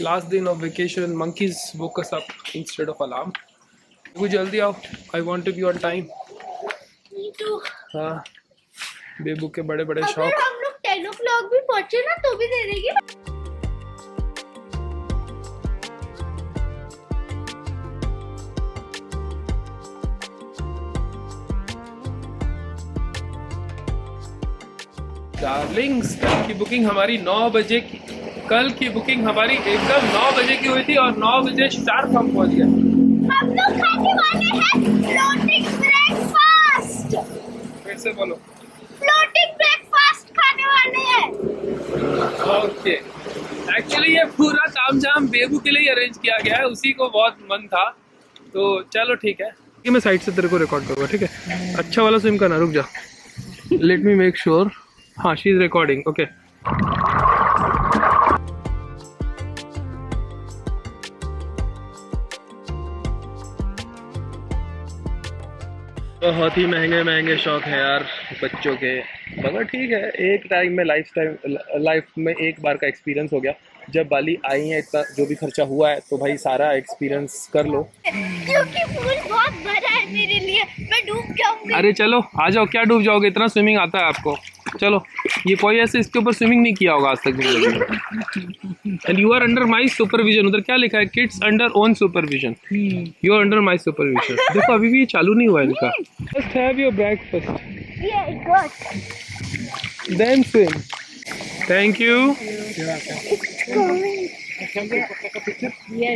Last दिन of vacation, monkeys woke us up instead of alarm. वो जल्दी आओ, I want to be on time. Me too. हाँ, बेबू के बड़े बड़े अगर शौक। हम लोग 10 o'clock भी पहुंचे ना तो भी दे देगी। डार्लिंग्स, कल की बुकिंग हमारी 9 बजे की, कल की बुकिंग हमारी एकदम 9 बजे की हुई थी और 9 बजे शार्प हम पहुंच गए। हम लोग खाने वाले हैं फ्लोटिंग ब्रेकफास्ट। फिर से बोलो। फ्लोटिंग ब्रेकफास्ट खाने वाले हैं। ओके, एक्चुअली ये पूरा तामझाम बेबू के लिए अरेंज किया गया है, उसी को बहुत मन था, तो चलो ठीक है। मैं साइड से तेरे को रिकॉर्ड करूँगा, ठीक है? अच्छा वाला स्विम करना, रुक जा, लेट मी मेक श्योर। हाँ, शी इज रिकॉर्डिंग, ओके। बहुत ही महंगे महंगे शौक हैं यार बच्चों के, मगर ठीक है, एक टाइम में लाइफ में एक बार का एक्सपीरियंस हो गया। जब बाली आई है, इतना जो भी खर्चा हुआ है तो भाई सारा एक्सपीरियंस कर लो। क्योंकि पूल बहुत बड़ा है मेरे लिए, मैं डूब जाऊंगी। अरे चलो आ जाओ, क्या डूब जाओगे, इतना स्विमिंग आता है आपको। चलो, ये कोई ऐसे इसके ऊपर स्विमिंग नहीं किया होगा आज तक जिंदगी। And you are under my supervision. उधर क्या लिखा है? Kids under own supervision. You are under my supervision. देखो अभी भी ये चालू नहीं हुआ इनका। Just have your breakfast, Yeah, it got. Then swim. Thank you.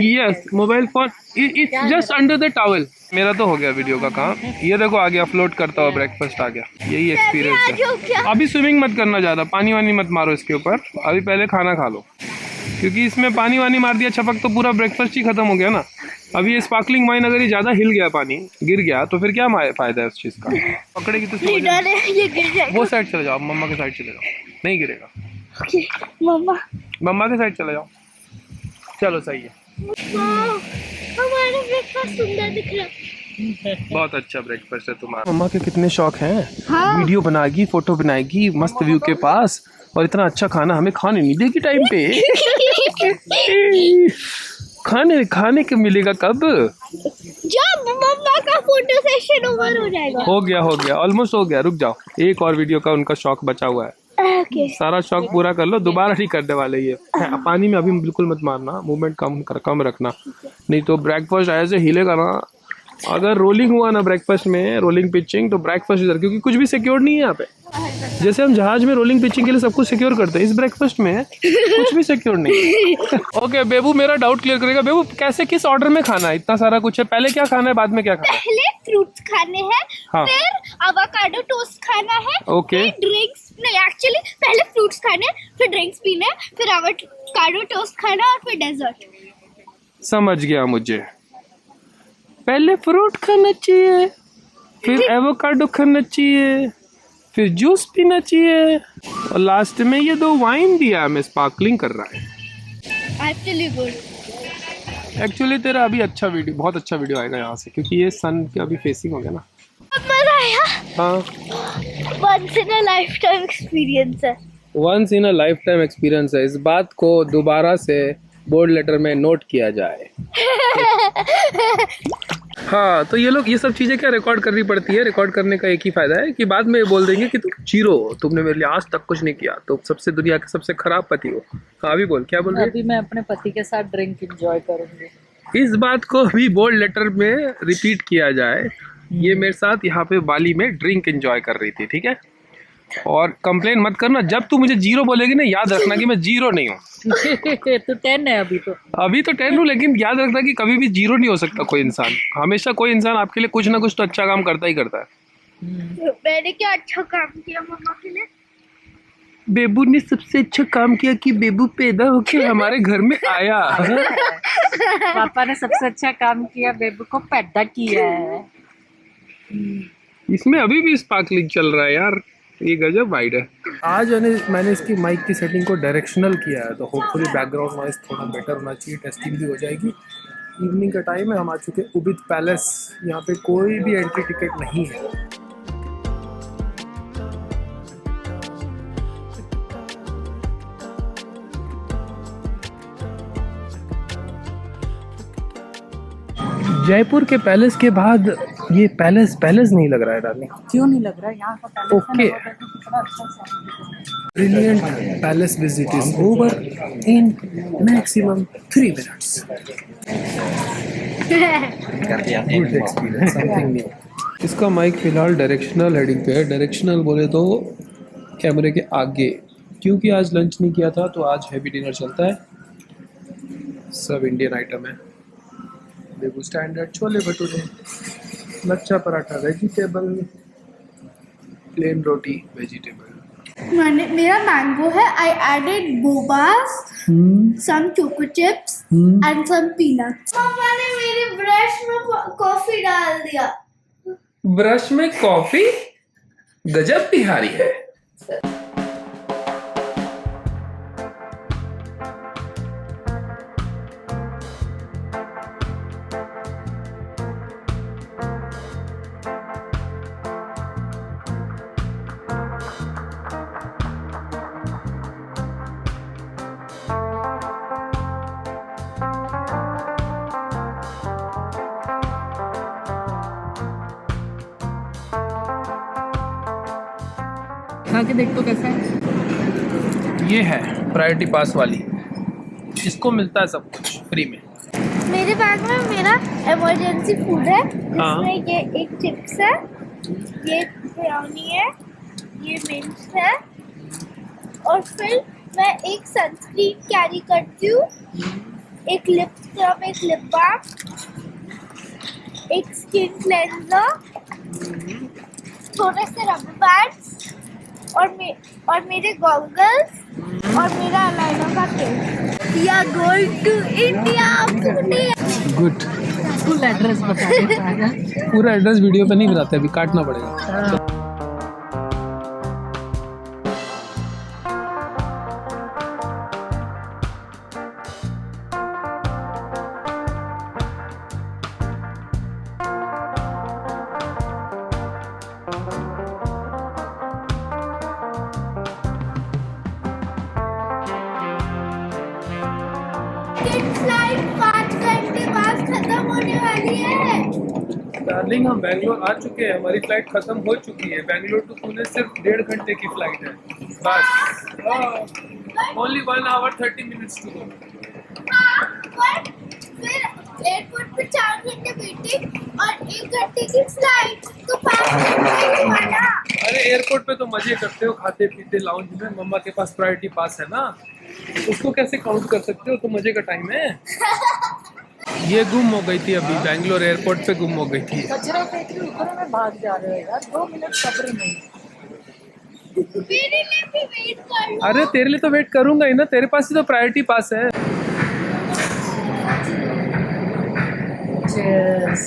Yes, mobile phone it's just under the towel. मेरा तो हो गया वीडियो का काम। ये देखो आ गया, फ्लोट करता हुआ ब्रेकफास्ट आ गया। यही एक्सपीरियंस है। अभी स्विमिंग मत करना ज़्यादा, पानी वानी मत मारो इसके ऊपर, अभी पहले खाना खा लो, क्योंकि इसमें पानी वानी मार दिया छपक तो पूरा ब्रेकफास्ट ही खत्म हो गया ना। अभी ये स्पार्कलिंग वाइन अगर ये ज़्यादा हिल गया, पानी गिर गया, तो फिर क्या फायदा है उस चीज़ का? पकड़ेगी तो ये गिर जाएगा। वो साइड चले जाओ, मम्मा के साइड चले जाओ, नहीं गिरेगा। Okay, मम्मा। मम्मा के साइड चले जाओ। चलो सही है, वाह, हमारा ब्रेकफास्ट सुंदर दिख रहा है। बहुत अच्छा ब्रेकफास्ट है तुम्हारा। मम्मा के कितने शौक हैं। हाँ। वीडियो बनाएगी, फोटो बनाएगी मस्त व्यू के पास, और इतना अच्छा खाना हमें खाने नहीं देगी टाइम पे। खाने के मिलेगा कब? जब मम्मा का फोटो सेशन ओवर हो जाएगा। हो गया, ऑलमोस्ट हो गया। रुक जाओ, एक और वीडियो का उनका शौक बचा हुआ है। Okay. सारा शौक पूरा कर लो, दोबारा नहीं करने वाले ये। पानी में अभी बिल्कुल मत मारना, मूवमेंट कम रखना, नहीं तो ब्रेकफास्ट ऐसे हिलेगा ना। अगर रोलिंग हुआ ना ब्रेकफास्ट में, रोलिंग पिचिंग, तो ब्रेकफास्ट इधर, क्योंकि कुछ भी सिक्योर नहीं है यहाँ पे। जैसे हम जहाज में रोलिंग पिचिंग के लिए सब कुछ सिक्योर करते हैं, इस ब्रेकफास्ट में कुछ भी सिक्योर नहीं। ओके, बेबू मेरा डाउट क्लियर करेगा। बेबू, कैसे, किस ऑर्डर में खाना है? इतना सारा कुछ है, पहले क्या खाना है, बाद में क्या खाना है? पहले फ्रूट्स खाने हैं, हाँ। फिर एवोकाडो टोस्ट खाना है, ओके। फिर ड्रिंक्स, नहीं एक्चुअली पहले फ्रूट्स खाने, फिर ड्रिंक्स पीने, फिर एवोकाडो टोस्ट खाना और फिर डेजर्ट। समझ गया मुझे। पहले फ्रूट खाना चाहिए, फिर एवोकाडो खाना चाहिए, फिर जूस पीना चाहिए, और लास्ट में ये 2 वाइन दिया हमें, स्पार्कलिंग कर रहा है। Actually good. एक्चुअली तेरा अभी अच्छा वीडियो, बहुत अच्छा वीडियो आएगा यहाँ से, क्योंकि ये सन के अभी फेसिंग हो गया ना। मजा आया। हाँ, once in a lifetime experience है। Once in a lifetime experience है। इस बात को दोबारा से बोर्ड लेटर में नोट किया जाए। हाँ, तो ये लोग ये सब चीज़ें क्या रिकॉर्ड करनी पड़ती है। रिकॉर्ड करने का एक ही फायदा है कि बाद में बोल देंगे कि तुम जीरो हो, तुमने मेरे लिए आज तक कुछ नहीं किया, तो सबसे दुनिया के सबसे खराब पति हो। हाँ, अभी बोल, क्या बोल रही है? अभी मैं अपने पति के साथ ड्रिंक एंजॉय करूंगी। इस बात को भी बोर्ड लेटर में रिपीट किया जाए। ये मेरे साथ यहाँ पे बाली में ड्रिंक एंजॉय कर रही थी, ठीक है? और कंप्लेन मत करना, जब तू मुझे जीरो बोलेगी ना, याद रखना कि मैं जीरो नहीं हूँ। तो 10 है अभी तो 10 हूँ, लेकिन याद रखना कि कभी भी जीरो नहीं हो सकता कोई इंसान। हमेशा कोई इंसान आपके लिए कुछ ना कुछ तो अच्छा काम करता ही करता है। मैंने क्या अच्छा काम किया मम्मा के लिए? बेबू ने सबसे अच्छा काम किया कि बेबू पैदा होके हमारे घर में आया। पापा ने सबसे अच्छा काम किया, बेबू को पैदा किया है। इसमें अभी भी स्पार्कलिंग चल रहा है यार, ये गजब वाइड है। आज मैंने इसकी माइक की सेटिंग को डायरेक्शनल किया है, तो होपफुली बैकग्राउंड नॉइस थोड़ा बेटर होना चाहिए, टेस्टिंग भी हो जाएगी। इवनिंग का टाइम है, हम आ चुके उबिद पैलेस। यहाँ पे कोई भी एंट्री टिकट नहीं है। जयपुर के पैलेस के बाद ये पैलेस नहीं लग रहा है डार्लिंग। क्यों नहीं लग रहा है यहाँ का पैलेस Okay. कितना अच्छा सा। Brilliant palace visit is over in maximum 3 minutes. Good experience, something new. इसका माइक फिलहाल डायरेक्शनल हेडिंग पे है। डायरेक्शनल बोले तो कैमरे के आगे, क्योंकि आज लंच नहीं किया था तो आज हैवी डिनर चलता है। सब इंडियन आइटम है। देखो standard chole bhature, lachha paratha vegetable, plain रोटी वेजिटेबल। मेरा मैंगो है। I added bobas, some choco chips and some peanuts. मम्मा ने मेरे ब्रश में कॉफी डाल दिया। ब्रश में कॉफी, गजब बिहारी है। खा के देख तो कैसा है। ये है प्रायोरिटी पास वाली, इसको मिलता है सब कुछ फ्री में। मेरे बैग में मेरा इमरजेंसी फूड है। हाँ। इसमें ये एक चिप्स है, ये ब्राउनी है, ये मिंट है, और फिर मैं एक सनस्क्रीन कैरी करती हूँ, एक लिप स्क्रब, एक लिप बाम, एक स्किन क्लेंजर, थोड़े से रबर बैंड्स, और मेरे गॉगल्स, और मेरा अलाइनर का case. We are going to India, Pune. Good. Full address बता दो। पूरा एड्रेस वीडियो पे नहीं बताते, अभी काटना पड़ेगा। फ्लाइट 5 घंटे बाद खत्म होने वाली है। डार्लिंग हम बैंगलोर आ चुके हैं, हमारी फ्लाइट खत्म हो चुकी है। बैंगलोर टू पुणे सिर्फ 1.5 घंटे की फ्लाइट है बस। Only 1 hour 30 minutes to go. हाँ, पर फिर एयरपोर्ट पे 4 घंटे वेटिंग और 1 घंटे की फ्लाइट, तो 5 घंटे हुआ ना। अरे एयरपोर्ट पे तो मजे करते हो, खाते पीते लाउंज में। मम्मा के पास प्रायोरिटी पास है ना, उसको कैसे काउंट कर सकते हो? तो मजे का टाइम है। ये गुम हो गई थी अभी, बैंगलोर एयरपोर्ट पे गुम हो गई थी। कचरा फेंक रही ऊपर में भाग जा रहे हो यार, 2 मिनट सब्र नहीं। मेरे लिए भी वेट कर लो। अरे तेरे लिए तो वेट करूंगा ही ना, तेरे पास ही तो प्रायोरिटी पास है। Cheers.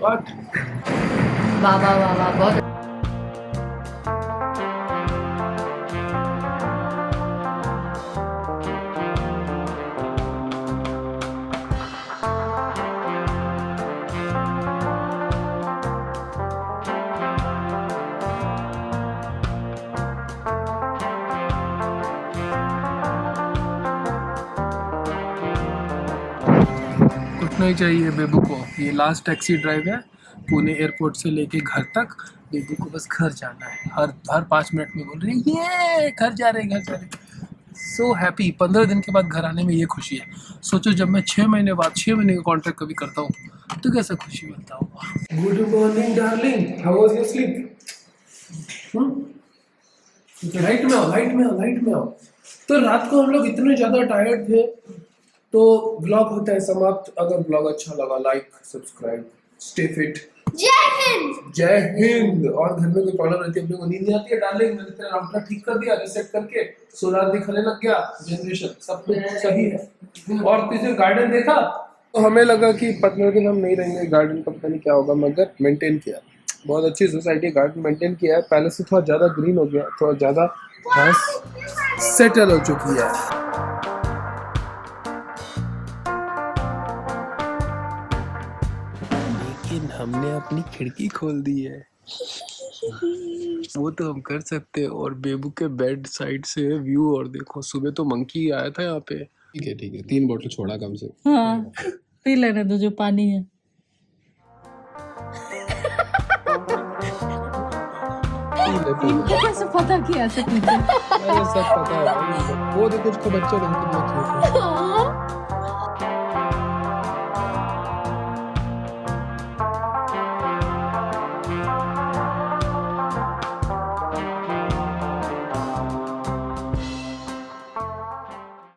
What? वाह वाह वाह वाह, बहुत उठना ही चाहिए बेबू को। ये लास्ट टैक्सी ड्राइव है पुणे एयरपोर्ट से लेके घर तक। बेबू को बस घर जाना है। हर 5 मिनट में बोल रही है ये घर जा रहे। So happy. 15 दिन के बाद घर आने में ये खुशी है। सोचो जब मैं 6 महीने बाद 6 महीने का कॉन्ट्रैक्ट कभी करता हूँ तो कैसा खुशी मिलता होगा। Good morning darling, how was your sleep? Light में आओ। तो रात को हम लोग इतने ज्यादा टायर्ड थे तो ब्लॉग होता है समाप्त। अगर ब्लॉग अच्छा लगा लाइक सब्सक्राइब, स्टे फिट। जय हिंद। जय हिंद। और घर में कोई प्रॉब्लम रहती है, अपने को नींद नहीं आती है डार्लिंग, मैंने तेरा राउटर ठीक कर दिया, रीसेट करके सोलर दिखाने लग गया, जनरेशन सब कुछ सही है। और तुझे गार्डन देखा तो हमें लगा कि 15 दिन हम नहीं रहेंगे गार्डन का, पता नहीं क्या होगा, मगर मेंटेन किया। बहुत अच्छी सोसाइटी, गार्डन मेंटेन किया है। पहले से थोड़ा ज़्यादा ग्रीन हो गया, थोड़ा ज़्यादा घास सेटल हो चुकी है। लेकिन हमने अपनी खिड़की खोल दी है। वो तो हम कर सकते हैं। और बेबू के बेड साइड से व्यू, और देखो सुबह तो मंकी आया था यहाँ पे। ठीक है 3 बोतल छोड़ा कम से। हाँ। पी लेने दो जो पानी है। इनको कैसे पता कि ऐसे पीते हैं? अरे सब पता है भाई, वो तो कुछ तो बच्चे उनके लिए क्यों